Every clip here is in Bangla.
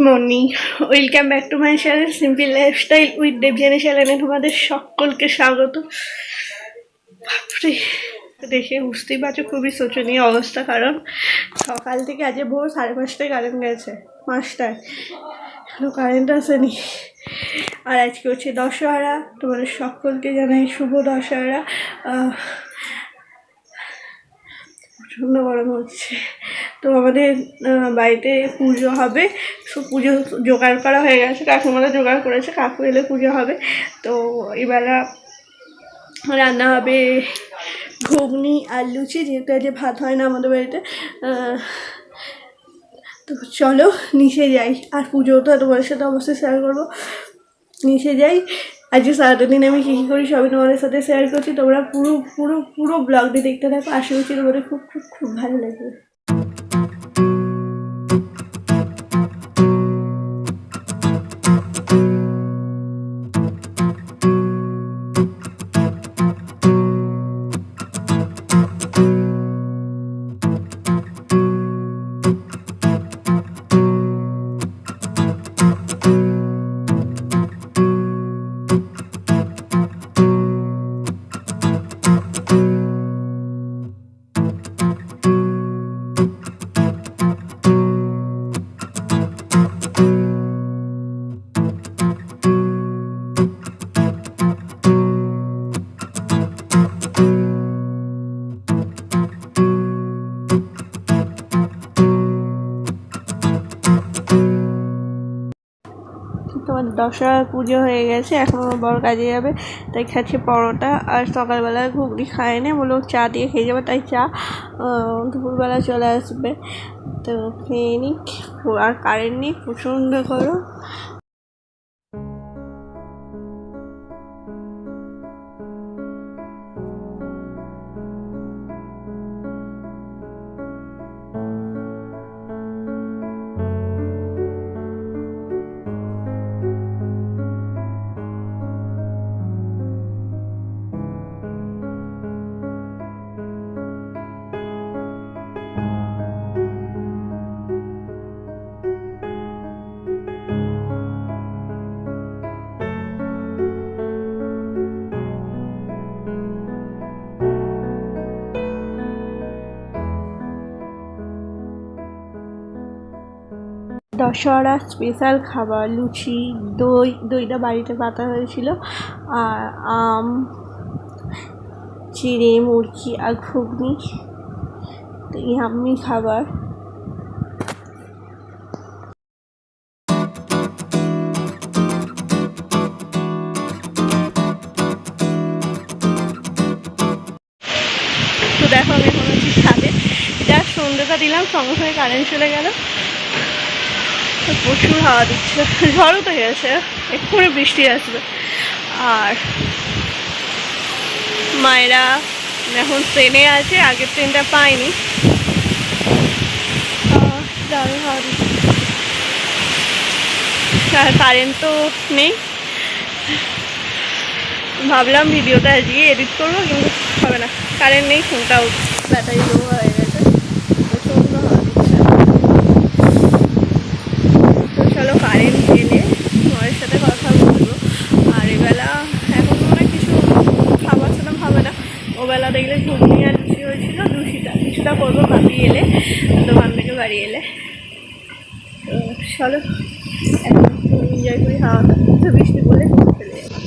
Noni, welcome back to my channel simple lifestyle with Debjani চ্যানেলে তোমাদের সকলকে স্বাগত। বাপরে, দেখে বুঝতেই পারছো খুবই শোচনীয় অবস্থা, কারণ সকাল থেকে আজ ভোর 5:30টায় কারেন্ট গেছে, 5টায় এখনো কারেন্ট আসেনি। আর আজকে হচ্ছে দশহরা, তোমাদের সকলকে জানাই শুভ দশহরা। প্রচণ্ড গরম হচ্ছে। তো আমাদের বাড়িতে পুজো হবে, সব পুজো জোগাড় করা হয়ে গেছে, কাকুমারা জোগাড় করেছে, কাকু এলে পুজো হবে। তো এবেলা রান্না হবে ঘুগনি আর লুচি, যেহেতু আজ ভাত হয় না আমাদের বাড়িতে। তো চলো নিচে যাই, আর পুজোও তো তোমাদের সাথে অবশ্যই শেয়ার করবো। নিচে যাই, আজকে সারাটা দিন আমি কী কী করি সবই তোমাদের সাথে শেয়ার করছি। তোমরা পুরো পুরো পুরো ব্লগটি দেখতে থাকো, আশা করছি তোমাদের খুব খুব খুব ভালো লাগবে। তোমার দশহরার পুজো হয়ে গেছে, এখন আমার বড় কাজে যাবে, তাই খাচ্ছে পরোটা। আর সকালবেলা ঘুগনি খায়নি, বললো চা দিয়ে খেয়ে যাবে, তাই চা দুপুরবেলা চলে আসবে। তো খেয়ে নিই। আর কারেন্ট নেই, প্রচণ্ড গরম। দশহরা স্পেশাল খাবার লুচি, দইটা বাড়িতে পাতা হয়েছিল, আর আম, চিড়ে মুরগি আর ঘুগনি, তো ইয়াম্মি খাবার। তো দেখো আমি এখন হচ্ছি ছাদে, যা সন্ধ্যেটা দিলাম সঙ্গে সঙ্গে কারেন্ট চলে গেল। প্রচুর হাওয়া দিচ্ছে, ঝড়ও তো গেছে, এক্ষুনি বৃষ্টি আসবে। আর মায়েরা এখন ট্রেনে আছে, আগের ট্রেনটা পাইনি। দারুণ হাওয়া দিচ্ছে, আর কারেন্ট তো নেই। ভাবলাম ভিডিওটা আজকে এডিট করবো, কিন্তু হবে না, কারেন্ট নেই, ফোনটাও ব্যাটারি লো হয়ে গেছে, প্রচণ্ড হাওয়া দিচ্ছে। তো চলো কারেন্ট এলে তোমাদের সাথে কথা বলবো। আর এবেলা এখন মনে কিছু খাবার সালাম হবে না, ওবেলা দেখলে ঘুগনি আর লুচি হয়েছিল, কিছুটা করবো ভাবি এলে, দোকান থেকে বাড়ি এলে। তো চলো এখন এনজয় করি হাওয়াটা, বৃষ্টি পড়লে চলে যাবে।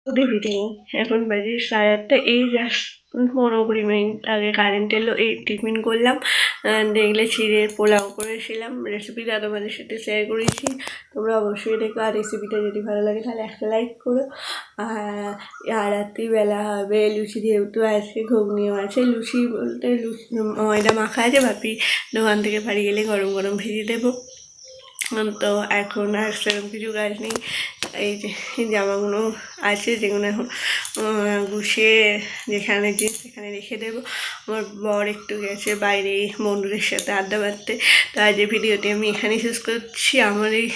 গুড ইভিনিং, এখন বাজে 8:30। এই জাস্ট 15-20 মিনিট আগে কারেন্ট এলো। এই টিফিন করলাম, দেখলে চিড়ের পোলাও করেছিলাম, রেসিপিটা তোমাদের সাথে শেয়ার করেছি। তোমরা অবশ্যই দেখো, আর রেসিপিটা যদি ভালো লাগে তাহলে একটা লাইক করো। আর রাত্রিবেলা হবে লুচি, যেহেতু আজকে ঘুগনিও আছে। লুচি বলতে ময়দা মাখা আছে, ভাবি দোকান থেকে বাড়ি গেলে গরম গরম ভেজে দেবো। তো এখন আর সেরকম কিছু কাজ নেই। এই যে জামাগুলো আছে, যেগুলো এখন গুছিয়ে যেখানে জিনিস সেখানে রেখে দেবো। আমার বর একটু গেছে বাইরে বন্ধুদের সাথে আড্ডা মারতে। তো আজ এই ভিডিওটি আমি এখানেই শেষ করছি। আমার এই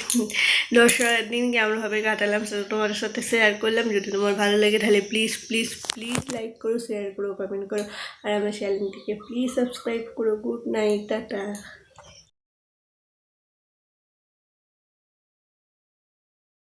দশরার দিন কেমনভাবে কাটালাম সেটা তোমাদের সাথে শেয়ার করলাম। যদি তোমার ভালো লাগে তাহলে প্লিজ প্লিজ প্লিজ লাইক করো, শেয়ার করো, কমেন্ট করো, আর আমার চ্যানেলটিকে প্লিজ সাবস্ক্রাইব করো। Good night, tata.